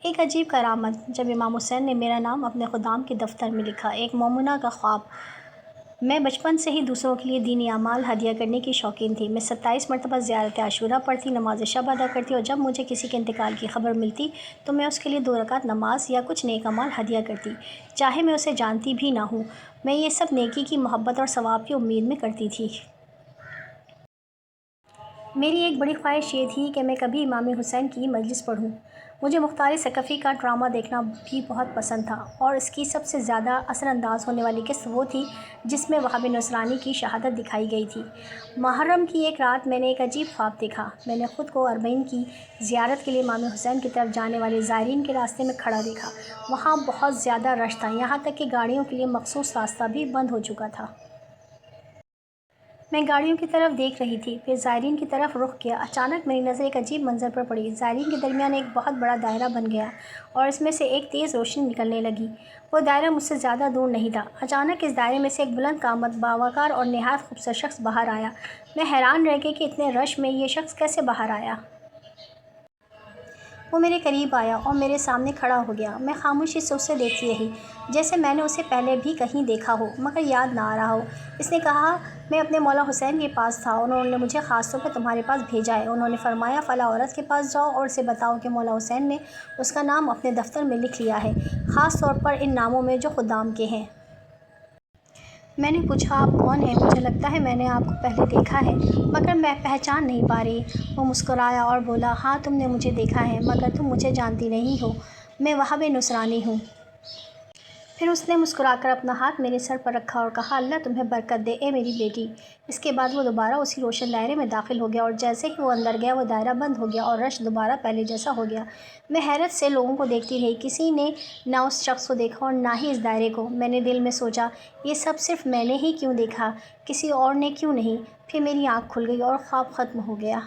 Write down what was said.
ایک عجیب کرامت جب امام حسین نے میرا نام اپنے خدام کے دفتر میں لکھا، ایک مومنہ کا خواب۔ میں بچپن سے ہی دوسروں کے لیے دینی اعمال ہدیہ کرنے کی شوقین تھی۔ میں 27 مرتبہ زیارت عاشوراء پڑھتی، نماز شب ادا کرتی اور جب مجھے کسی کے انتقال کی خبر ملتی تو میں اس کے لیے 2 رکعت نماز یا کچھ نیک اعمال ہدیہ کرتی، چاہے میں اسے جانتی بھی نہ ہوں۔ میں یہ سب نیکی کی محبت اور ثواب کی امید میں کرتی تھی۔ میری ایک بڑی خواہش یہ تھی کہ میں کبھی امام حسین کی مجلس پڑھوں۔ مجھے مختار ثقفی کا ڈرامہ دیکھنا بھی بہت پسند تھا اور اس کی سب سے زیادہ اثر انداز ہونے والی قسط وہ تھی جس میں وہاب نصرانی کی شہادت دکھائی گئی تھی۔ محرم کی ایک رات میں نے ایک عجیب خواب دیکھا۔ میں نے خود کو اربعین کی زیارت کے لیے امام حسین کی طرف جانے والے زائرین کے راستے میں کھڑا دیکھا۔ وہاں بہت زیادہ رش تھا، یہاں تک کہ گاڑیوں کے لیے مخصوص راستہ بھی بند ہو چکا تھا۔ میں گاڑیوں کی طرف دیکھ رہی تھی، پھر زائرین کی طرف رخ کیا۔ اچانک میری نظر ایک عجیب منظر پر پڑی۔ زائرین کے درمیان ایک بہت بڑا دائرہ بن گیا اور اس میں سے ایک تیز روشنی نکلنے لگی۔ وہ دائرہ مجھ سے زیادہ دور نہیں تھا۔ اچانک اس دائرے میں سے ایک بلند قامت، باوقار اور نہایت خوبصورت شخص باہر آیا۔ میں حیران رہ گئی کہ اتنے رش میں یہ شخص کیسے باہر آیا۔ وہ میرے قریب آیا اور میرے سامنے کھڑا ہو گیا۔ میں خاموشی سے اسے دیکھتی رہی، جیسے میں نے اسے پہلے بھی کہیں دیکھا ہو مگر یاد نہ آ رہا ہو۔ اس نے کہا، میں اپنے مولا حسین کے پاس تھا، انہوں نے مجھے خاص طور پر تمہارے پاس بھیجا ہے۔ انہوں نے فرمایا فلاں عورت کے پاس جاؤ اور اسے بتاؤ کہ مولا حسین نے اس کا نام اپنے دفتر میں لکھ لیا ہے، خاص طور پر ان ناموں میں جو خدام کے ہیں۔ میں نے پوچھا، آپ کون ہیں؟ مجھے لگتا ہے میں نے آپ کو پہلے دیکھا ہے مگر میں پہچان نہیں پا رہی۔ وہ مسکرایا اور بولا، ہاں تم نے مجھے دیکھا ہے مگر تم مجھے جانتی نہیں ہو، میں وہاب نصرانی ہوں۔ پھر اس نے مسکرا کر اپنا ہاتھ میرے سر پر رکھا اور کہا، اللہ تمہیں برکت دے اے میری بیٹی۔ اس کے بعد وہ دوبارہ اسی روشن دائرے میں داخل ہو گیا اور جیسے ہی وہ اندر گیا وہ دائرہ بند ہو گیا اور رش دوبارہ پہلے جیسا ہو گیا۔ میں حیرت سے لوگوں کو دیکھتی رہی، کسی نے نہ اس شخص کو دیکھا اور نہ ہی اس دائرے کو۔ میں نے دل میں سوچا، یہ سب صرف میں نے ہی کیوں دیکھا، کسی اور نے کیوں نہیں؟ پھر میری آنکھ کھل گئی اور خواب ختم ہو گیا۔